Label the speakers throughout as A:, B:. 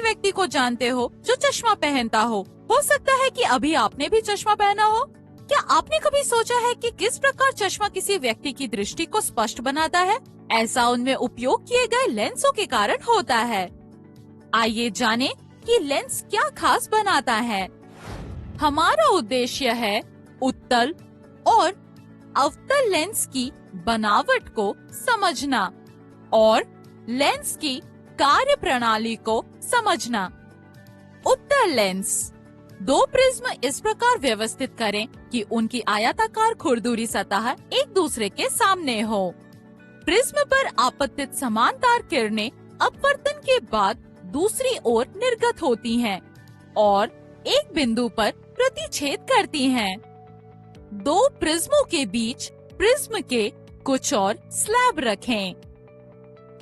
A: व्यक्ति को जानते हो जो चश्मा पहनता हो सकता है कि अभी आपने भी चश्मा पहना हो। क्या आपने कभी सोचा है कि किस प्रकार चश्मा किसी व्यक्ति की दृष्टि को स्पष्ट बनाता है? ऐसा उनमें उपयोग किए गए लेंसों के कारण होता है। आइए जानें कि लेंस क्या खास बनाता है। हमारा उद्देश्य है उत्तल और अवतल लेंस की बनावट को समझना और लेंस की कार्य प्रणाली को समझना। उत्तल लेंस, दो प्रिज्म इस प्रकार व्यवस्थित करें कि उनकी आयताकार खुरदुरी सतह एक दूसरे के सामने हो। प्रिज्म पर आपतित समांतर किरणें अपवर्तन के बाद दूसरी ओर निर्गत होती हैं और एक बिंदु पर प्रतिच्छेद करती हैं। दो प्रिज्मों के बीच प्रिज्म के कुछ और स्लैब रखें।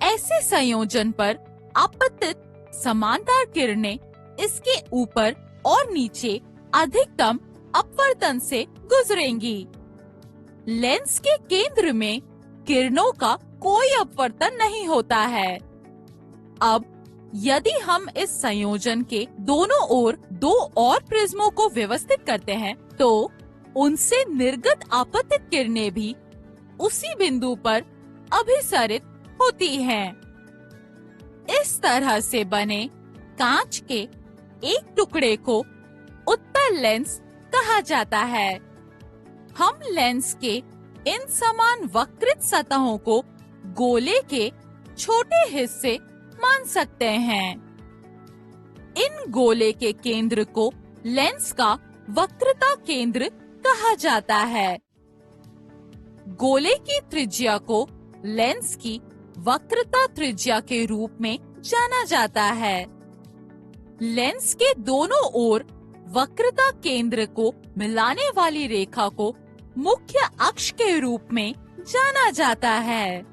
A: ऐसे संयोजन पर आपतित समांतर किरणें इसके ऊपर और नीचे अधिकतम अपवर्तन से गुजरेंगी। लेंस के केंद्र में किरणों का कोई अपवर्तन नहीं होता है। अब यदि हम इस संयोजन के दोनों ओर दो और प्रिज्मों को व्यवस्थित करते हैं तो उनसे निर्गत आपतित किरणें भी उसी बिंदु पर अभिसरित होती हैं। इस तरह से बने कांच के एक टुकड़े को उत्तल लेंस कहा जाता है। हम लेंस के इन समान वक्रित सतहों को गोले के छोटे हिस्से मान सकते हैं। इन गोले के केंद्र को लेंस का वक्रता केंद्र कहा जाता है। गोले की त्रिज्या को लेंस की वक्रता त्रिज्या के रूप में जाना जाता है। लेंस के दोनों ओर वक्रता केंद्र को मिलाने वाली रेखा को मुख्य अक्ष के रूप में जाना जाता है,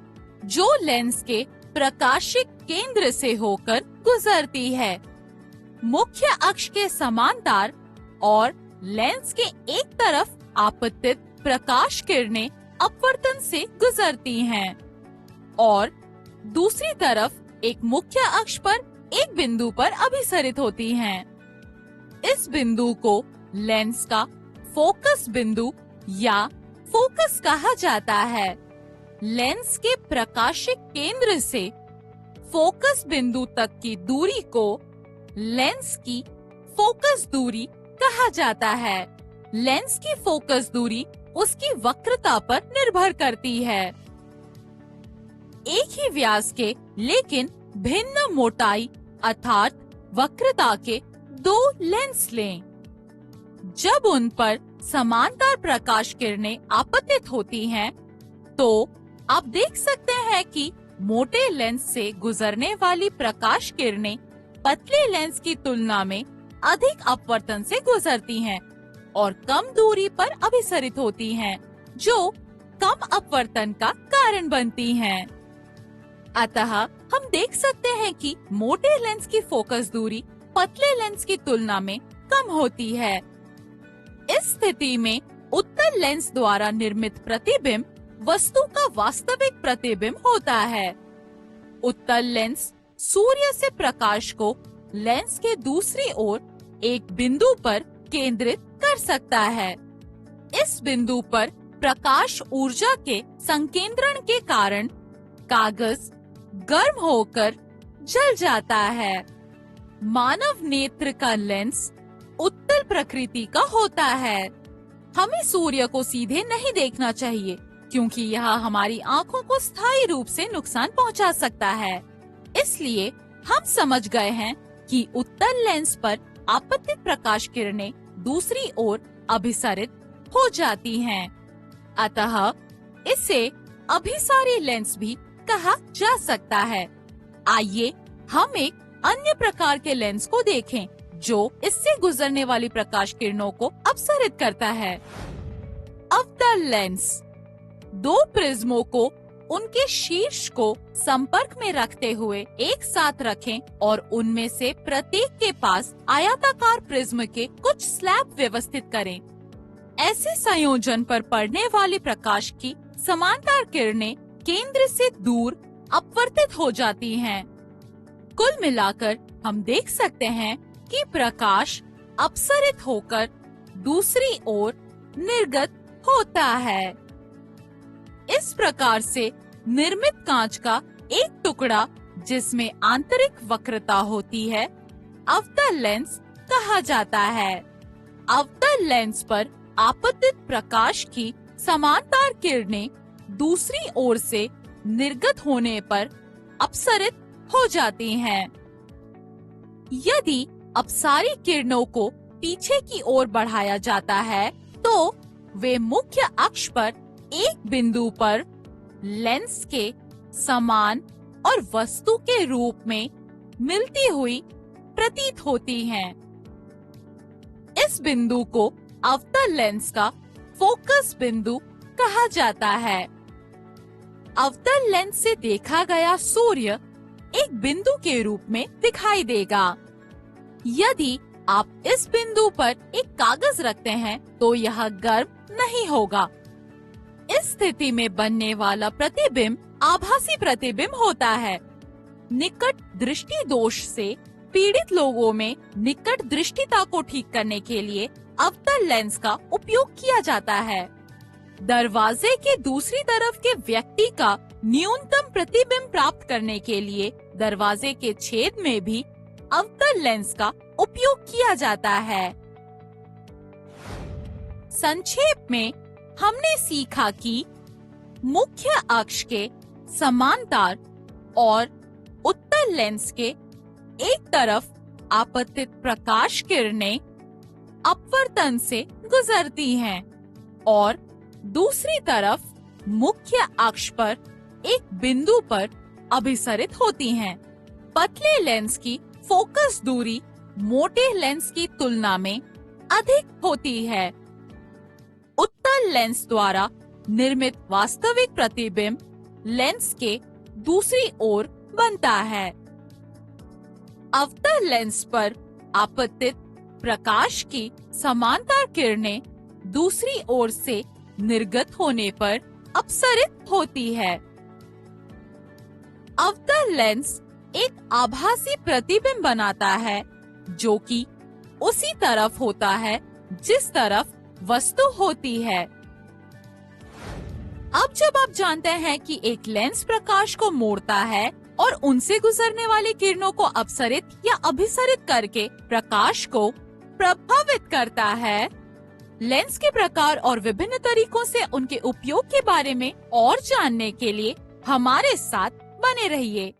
A: जो लेंस के प्रकाशिक केंद्र से होकर गुजरती है। मुख्य अक्ष के समांतर और लेंस के एक तरफ आपतित प्रकाश किरणें अपवर्तन से गुजरती हैं और दूसरी तरफ एक मुख्य अक्ष पर एक बिंदु पर अभिसरित होती हैं। इस बिंदु को लेंस का फोकस बिंदु या फोकस कहा जाता है। लेंस के प्रकाशिक केंद्र से फोकस बिंदु तक की दूरी को लेंस की फोकस दूरी कहा जाता है। लेंस की फोकस दूरी उसकी वक्रता पर निर्भर करती है। एक ही व्यास के लेकिन भिन्न मोटाई अर्थात वक्रता के दो लेंस लें। जब उन पर समांतर प्रकाश किरणें आपतित होती हैं, तो आप देख सकते हैं कि मोटे लेंस से गुजरने वाली प्रकाश किरणें पतले लेंस की तुलना में अधिक अपवर्तन से गुजरती हैं और कम दूरी पर अभिसरित होती हैं, जो कम अपवर्तन का कारण बनती हैं। अतः हम देख सकते हैं कि मोटे लेंस की फोकस दूरी पतले लेंस की तुलना में कम होती है। इस स्थिति में उत्तल लेंस द्वारा निर्मित प्रतिबिंब वस्तु का वास्तविक प्रतिबिंब होता है। उत्तल लेंस सूर्य से प्रकाश को लेंस के दूसरी ओर एक बिंदु पर केंद्रित कर सकता है। इस बिंदु पर प्रकाश ऊर्जा के संकेंद्रण के कारण कागज गर्म होकर जल जाता है। मानव नेत्र का लेंस उत्तल प्रकृति का होता है। हमें सूर्य को सीधे नहीं देखना चाहिए क्योंकि यह हमारी आँखों को स्थायी रूप से नुकसान पहुंचा सकता है। इसलिए हम समझ गए हैं कि उत्तल लेंस पर आपतित प्रकाश किरणें दूसरी ओर अभिसरित हो जाती हैं। अतः इसे अभिसारी लेंस भी कहा जा सकता है। आइए हम एक अन्य प्रकार के लेंस को देखें जो इससे गुजरने वाली प्रकाश किरणों को अपसरित करता है। अवतल लेंस दो प्रिज्मों को उनके शीर्ष को संपर्क में रखते हुए एक साथ रखें और उनमें से प्रत्येक के पास आयताकार प्रिज्म के कुछ स्लैब व्यवस्थित करें। ऐसे संयोजन पर पड़ने वाली प्रकाश की समांतर किरणें केंद्र से दूर अपवर्तित हो जाती हैं। कुल मिलाकर हम देख सकते हैं कि प्रकाश अपसरित होकर दूसरी ओर निर्गत होता है। इस प्रकार से निर्मित कांच का एक टुकड़ा जिसमें आंतरिक वक्रता होती है अवतल लेंस कहा जाता है। अवतल लेंस पर आपतित प्रकाश की समांतर किरणें दूसरी ओर से निर्गत होने पर अपसरित हो जाती हैं। यदि अपसारी किरणों को पीछे की ओर बढ़ाया जाता है तो वे मुख्य अक्ष पर एक बिंदु पर लेंस के समान और वस्तु के रूप में मिलती हुई प्रतीत होती हैं। इस बिंदु को अवतल लेंस का फोकस बिंदु कहा जाता है। अवतल लेंस से देखा गया सूर्य एक बिंदु के रूप में दिखाई देगा। यदि आप इस बिंदु पर एक कागज रखते हैं तो यह गर्म नहीं होगा। इस स्थिति में बनने वाला प्रतिबिंब आभासी प्रतिबिंब होता है। निकट दृष्टि दोष से पीड़ित लोगों में निकट दृष्टिता को ठीक करने के लिए अवतल लेंस का उपयोग किया जाता है। दरवाजे के दूसरी तरफ के व्यक्ति का न्यूनतम प्रतिबिंब प्राप्त करने के लिए दरवाजे के छेद में भी अवतल लेंस का उपयोग किया जाता है। संक्षेप में हमने सीखा कि मुख्य अक्ष के समांतर और उत्तल लेंस के एक तरफ आपतित प्रकाश किरणें अपवर्तन से गुजरती हैं और दूसरी तरफ मुख्य अक्ष पर एक बिंदु पर अभिसरित होती हैं। पतले लेंस की फोकस दूरी मोटे लेंस की तुलना में अधिक होती है। उत्तल लेंस द्वारा निर्मित वास्तविक प्रतिबिंब लेंस के दूसरी ओर बनता है। अवतल लेंस पर आपतित प्रकाश की समांतर किरणें दूसरी ओर से निर्गत होने पर अपसरित होती है। अवतल लेंस एक आभासी प्रतिबिंब बनाता है जो कि उसी तरफ होता है जिस तरफ वस्तु होती है। अब जब आप जानते हैं कि एक लेंस प्रकाश को मोड़ता है और उनसे गुजरने वाली किरणों को अपसरित या अभिसरित करके प्रकाश को प्रभावित करता है, लेंस के प्रकार और विभिन्न तरीकों से उनके उपयोग के बारे में और जानने के लिए हमारे साथ बने रहिए।